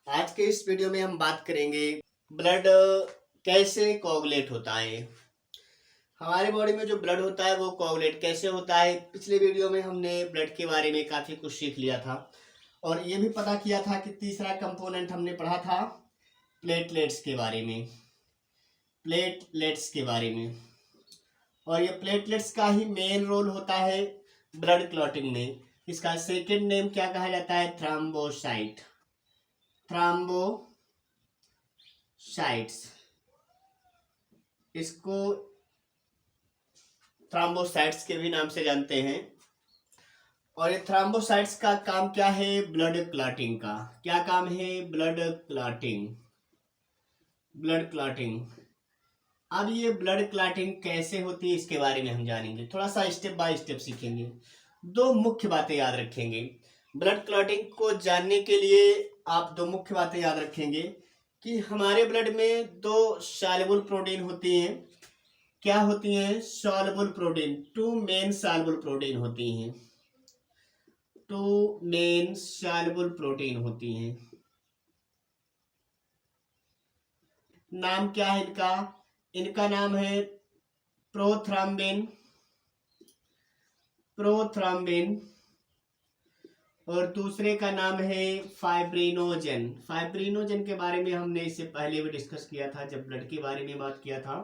आज के इस वीडियो में हम बात करेंगे ब्लड कैसे कोagulate होता है। हमारे बॉडी में जो ब्लड होता है वो कोagulate कैसे होता है। पिछले वीडियो में हमने ब्लड के बारे में काफ़ी कुछ सीख लिया था और ये भी पता किया था कि तीसरा कंपोनेंट हमने पढ़ा था प्लेटलेट्स के बारे में। और ये प्लेटलेट्स का ही मेन रोल होता है ब्लड क्लॉटिंग में। इसका सेकेंड नेम क्या कहा जाता है? थ्राम्बोसाइट्स। इसको थ्राम्बोसाइट्स के भी नाम से जानते हैं। और ये थ्राम्बोसाइट्स का काम क्या है? ब्लड क्लॉटिंग का। क्या काम है? Blood clotting. अब ये ब्लड क्लॉटिंग कैसे होती है इसके बारे में हम जानेंगे, थोड़ा सा स्टेप बाय स्टेप सीखेंगे। दो मुख्य बातें याद रखेंगे ब्लड क्लॉटिंग को जानने के लिए। आप दो मुख्य बातें याद रखेंगे कि हमारे ब्लड में दो सॉल्युबल प्रोटीन होती हैं। क्या होती हैं? Soluble protein. Two main soluble protein होती हैं। नाम क्या है इनका? इनका नाम है प्रोथ्राम्बिन और दूसरे का नाम है फाइब्रिनोजन के बारे में हमने इससे पहले भी डिस्कस किया था जब ब्लड के बारे में बात किया था।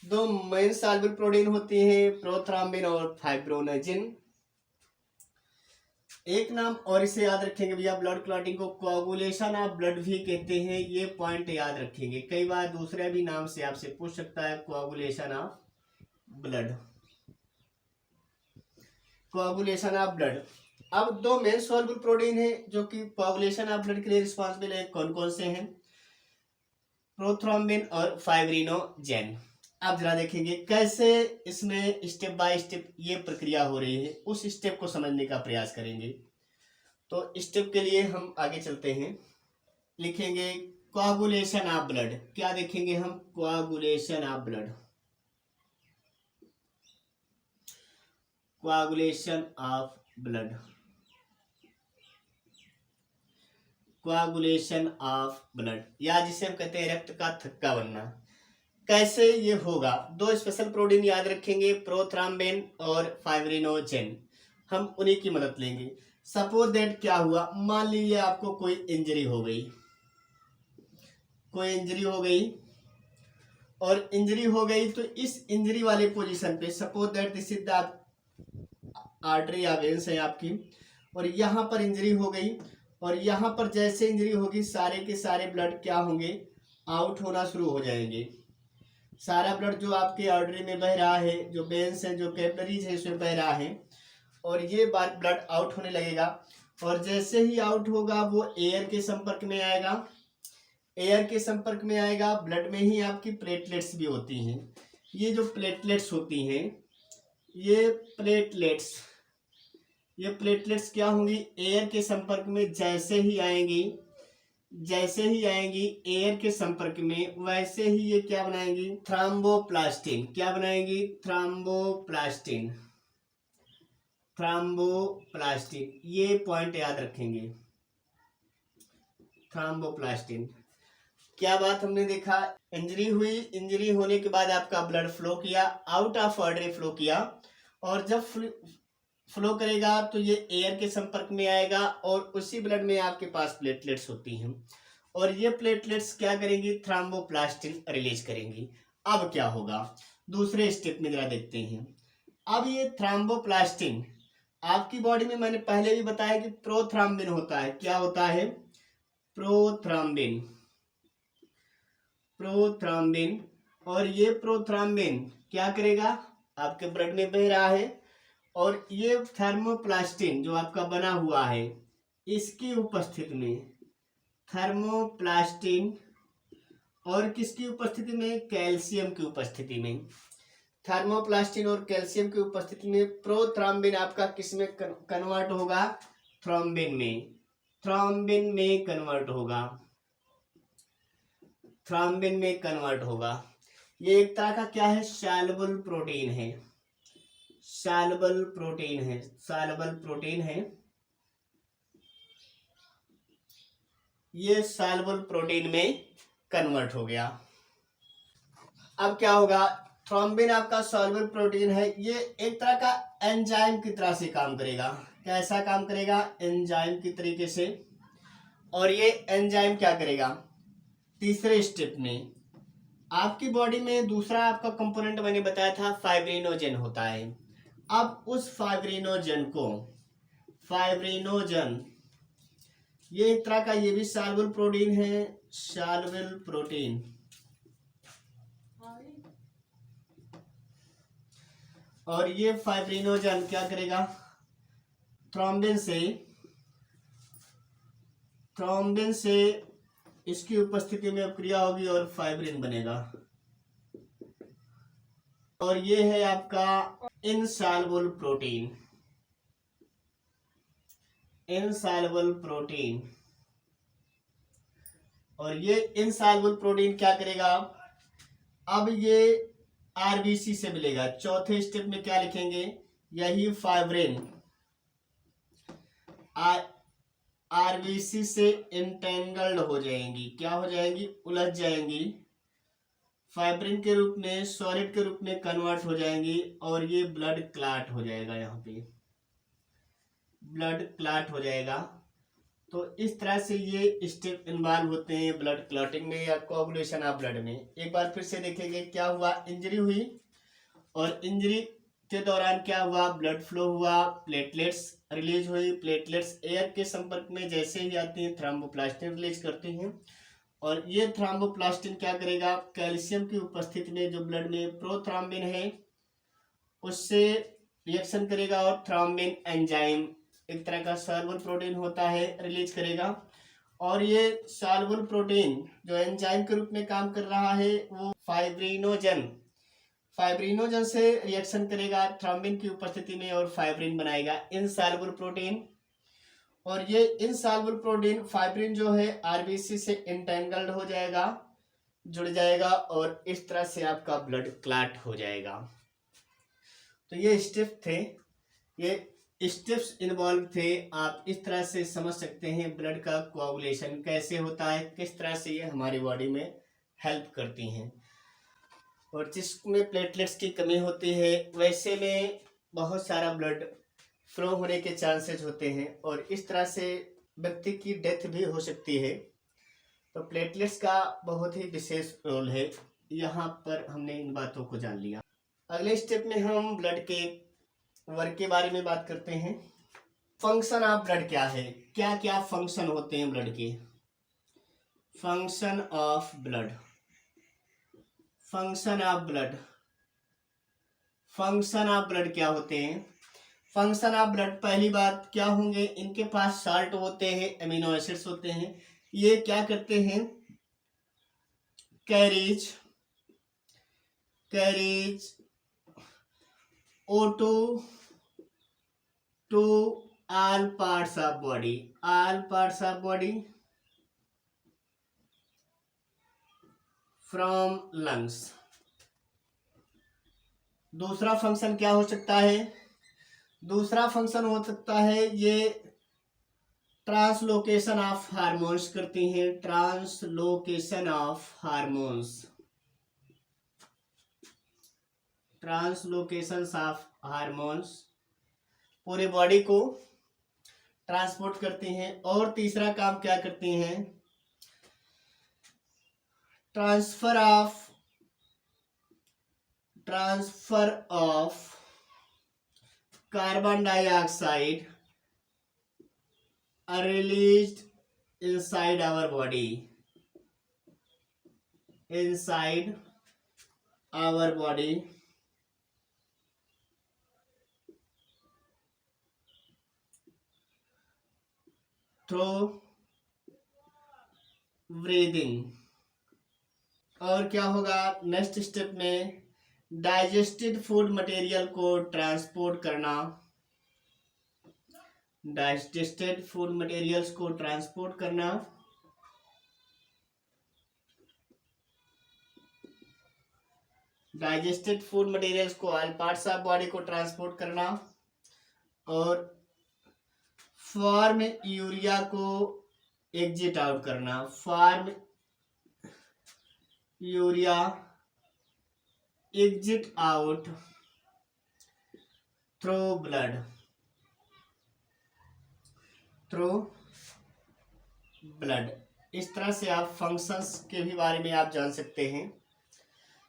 दो मेन सॉल्युबल प्रोटीन होती हैं, प्रोथ्राम्बिन और फाइब्रिनोजन। एक नाम और इसे याद रखेंगे भैया, ब्लड क्लॉटिंग को कोagulation ऑफ ब्लड भी कहते हैं। ये पॉइंट याद रखेंगे, कई बार दूसरे भी नाम से आपसे पूछ सकता है कोagulation ऑफ ब्लड। अब दो मेन सॉल्युबल प्रोटीन है जो कि कोagulation ऑफ ब्लड के लिए रिस्पॉन्सिबल है। कौन कौन से हैं? प्रोथ्रोम्बिन और फाइब्रिनोजेन। अब जरा देखेंगे कैसे इसमें स्टेप बाय स्टेप ये प्रक्रिया हो रही है, उस स्टेप को समझने का प्रयास करेंगे। तो स्टेप के लिए हम आगे चलते हैं, लिखेंगे कोagulation ऑफ ब्लड। क्या देखेंगे हम? कोagulation ऑफ ब्लड। कोagulation ऑफ ब्लड या जिसे हम कहते हैं रक्त का थक्का बनना। कैसे ये होगा? दो स्पेशल प्रोटीन याद रखेंगे, प्रोथ्राम्बिन और फाइब्रिनोजेन। हम उन्हीं की मदद लेंगे। सपोज दैट क्या हुआ, मान लीजिए आपको कोई इंजरी हो गई तो इस इंजरी वाले पोजीशन पे suppose that this is the artery या वेन्स है आपकी, और यहाँ पर इंजरी हो गई और यहाँ पर जैसे इंजरी होगी सारे के सारे ब्लड क्या होंगे? आउट होना शुरू हो जाएंगे। सारा ब्लड जो आपके आर्टरी में बह रहा है, जो वेन्स है, जो कैपिलरीज है, इसमें बह रहा है और ये बार ब्लड आउट होने लगेगा। और जैसे ही आउट होगा वो एयर के संपर्क में आएगा। ब्लड में ही आपकी प्लेटलेट्स भी होती हैं। ये जो प्लेटलेट्स होती हैं, ये प्लेटलेट्स क्या होंगी? एयर के संपर्क में जैसे ही आएंगी एयर के संपर्क में, वैसे ही ये क्या बनाएंगी? थ्रोम्बोप्लास्टिन। क्या बनाएंगी? थ्रोम्बोप्लास्टिन। ये पॉइंट याद रखेंगे, थ्रोम्बोप्लास्टिन। क्या बात हमने देखा? इंजरी हुई, इंजरी होने के बाद आपका ब्लड फ्लो किया, आउट ऑफ आर्टरी फ्लो किया, और जब फ्लो करेगा तो ये एयर के संपर्क में आएगा और उसी ब्लड में आपके पास प्लेटलेट्स होती हैं और ये प्लेटलेट्स क्या करेंगी? थ्रोम्बोप्लास्टिन रिलीज करेंगी। अब क्या होगा? दूसरे स्टेप में जरा देखते हैं। अब ये थ्रोम्बोप्लास्टिन आपकी बॉडी में, मैंने पहले भी बताया कि प्रोथ्राम्बिन होता है। क्या होता है? प्रोथ्राम्बिन। और ये प्रोथ्राम्बिन क्या करेगा? आपके ब्लड में बह रहा है और ये थर्मोप्लास्टिन जो आपका बना हुआ है, इसकी उपस्थिति में थर्मोप्लास्टिन और किसकी उपस्थिति में? कैल्शियम की उपस्थिति में। थर्मोप्लास्टिन और कैल्शियम की उपस्थिति में प्रोथ्राम्बिन आपका किसमें कन्वर्ट होगा? थ्रोम्बिन में कन्वर्ट होगा। ये एक तरह का क्या है? सॉल्युबल प्रोटीन है। ये सॉल्युबल प्रोटीन में कन्वर्ट हो गया। अब क्या होगा, थ्रोम्बिन आपका सॉल्युबल प्रोटीन है, ये एक तरह का एंजाइम की तरह से काम करेगा। कैसा काम करेगा, एंजाइम की तरीके से। और ये एंजाइम क्या करेगा, तीसरे स्टेप में आपकी बॉडी में दूसरा आपका कंपोनेंट मैंने बताया था फाइब्रिनोजन होता है। अब उस फाइब्रिनोजन ये एक तरह का, ये भी सॉल्युबल प्रोटीन है, सॉल्युबल प्रोटीन। और ये फाइब्रिनोजन क्या करेगा, थ्रोम्बिन से इसकी उपस्थिति में क्रिया होगी और फाइब्रिन बनेगा। और ये है आपका इनसॉल्युबल प्रोटीन। और ये इनसॉल्युबल प्रोटीन क्या करेगा, अब ये आरबीसी से मिलेगा। चौथे स्टेप में क्या लिखेंगे, यही फाइब्रिन आरबीसी से इंटेंगल्ड हो जाएंगी। क्या हो जाएंगी, उलझ जाएंगी, फाइब्रिन के रूप में, सॉलिड के रूप में कन्वर्ट हो जाएंगी और ये ब्लड क्लॉट हो जाएगा। यहाँ पे ब्लड क्लॉट हो जाएगा। तो इस तरह से ये स्टेप इन्वॉल्व होते हैं ब्लड क्लॉटिंग में या कोगुलेशन ऑफ ब्लड में। एक बार फिर से देखेंगे, क्या हुआ, इंजरी हुई और इंजरी के दौरान क्या हुआ, ब्लड फ्लो हुआ, प्लेटलेट्स रिलीज हुई। प्लेटलेट्स एयर के संपर्क में जैसे ही आती हैं थ्रोम्बोप्लास्टिन रिलीज करती हैं। और ये थ्रोम्बोप्लास्टिन क्या करेगा, कैल्शियम की उपस्थिति में जो ब्लड में प्रोथ्रोम्बिन है उससे रिएक्शन करेगा और थ्रोम्बिन एंजाइम, एक तरह का सॉल्युबल प्रोटीन होता है, रिलीज करेगा। और ये सॉल्युबल प्रोटीन जो एंजाइम के रूप में काम कर रहा है वो फाइब्रिनोजन से रिएक्शन करेगा थ्रोम्बिन की उपस्थिति में और फाइब्रिन बनाएगा इनसॉल्युबल प्रोटीन। और ये इनसॉल्युबल प्रोटीन फाइब्रिन जो है आरबीसी से इंटेंगल्ड हो जाएगा, जुड़ जाएगा और इस तरह से आपका ब्लड क्लॉट हो जाएगा। तो ये स्टेप थे, ये स्टेप्स इन्वॉल्व थे। आप इस तरह से समझ सकते हैं ब्लड का कोआगुलेशन कैसे होता है, किस तरह से ये हमारी बॉडी में हेल्प करती हैं। और जिसमें प्लेटलेट्स की कमी होती है वैसे में बहुत सारा ब्लड फ्लो होने के चांसेस होते हैं और इस तरह से व्यक्ति की डेथ भी हो सकती है। तो प्लेटलेट्स का बहुत ही विशेष रोल है। यहाँ पर हमने इन बातों को जान लिया। अगले स्टेप में हम ब्लड के वर्क के बारे में बात करते हैं। फंक्शन ऑफ ब्लड क्या है, क्या क्या फंक्शन होते हैं ब्लड के। फंक्शन ऑफ ब्लड क्या होते हैं। फंक्शन ऑफ ब्लड, पहली बात क्या होंगे, इनके पास साल्ट होते हैं, अमीनो एसिड्स होते हैं। ये क्या करते हैं, carries O2 to all parts of body from lungs। दूसरा फंक्शन क्या हो सकता है, दूसरा फंक्शन हो सकता है ये ट्रांसलोकेशन ऑफ हार्मोन्स करती हैं। ट्रांसलोकेशन ऑफ हार्मोन्स पूरे बॉडी को ट्रांसपोर्ट करती हैं। और तीसरा काम क्या करती हैं, transfer of carbon dioxide are released inside our body through breathing। और क्या होगा नेक्स्ट स्टेप में, डाइजेस्टेड फूड मटेरियल को ट्रांसपोर्ट करना, डाइजेस्टेड फूड मटेरियल्स को ट्रांसपोर्ट करना। डाइजेस्टेड फूड मटेरियल्स को ऑल पार्ट्स ऑफ बॉडी को ट्रांसपोर्ट करना और फॉर्म यूरिया को एग्जिट आउट करना, form urea exit out through blood, through blood. इस तरह से आप फंक्शंस के भी बारे में आप जान सकते हैं।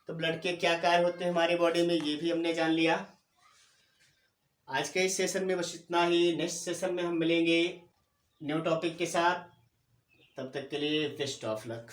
तो ब्लड के क्या कार्य होते हैं हमारी बॉडी में, ये भी हमने जान लिया। आज के इस सेशन में बस इतना ही। नेक्स्ट सेशन में हम मिलेंगे न्यू टॉपिक के साथ। तब तक के लिए बेस्ट ऑफ लक।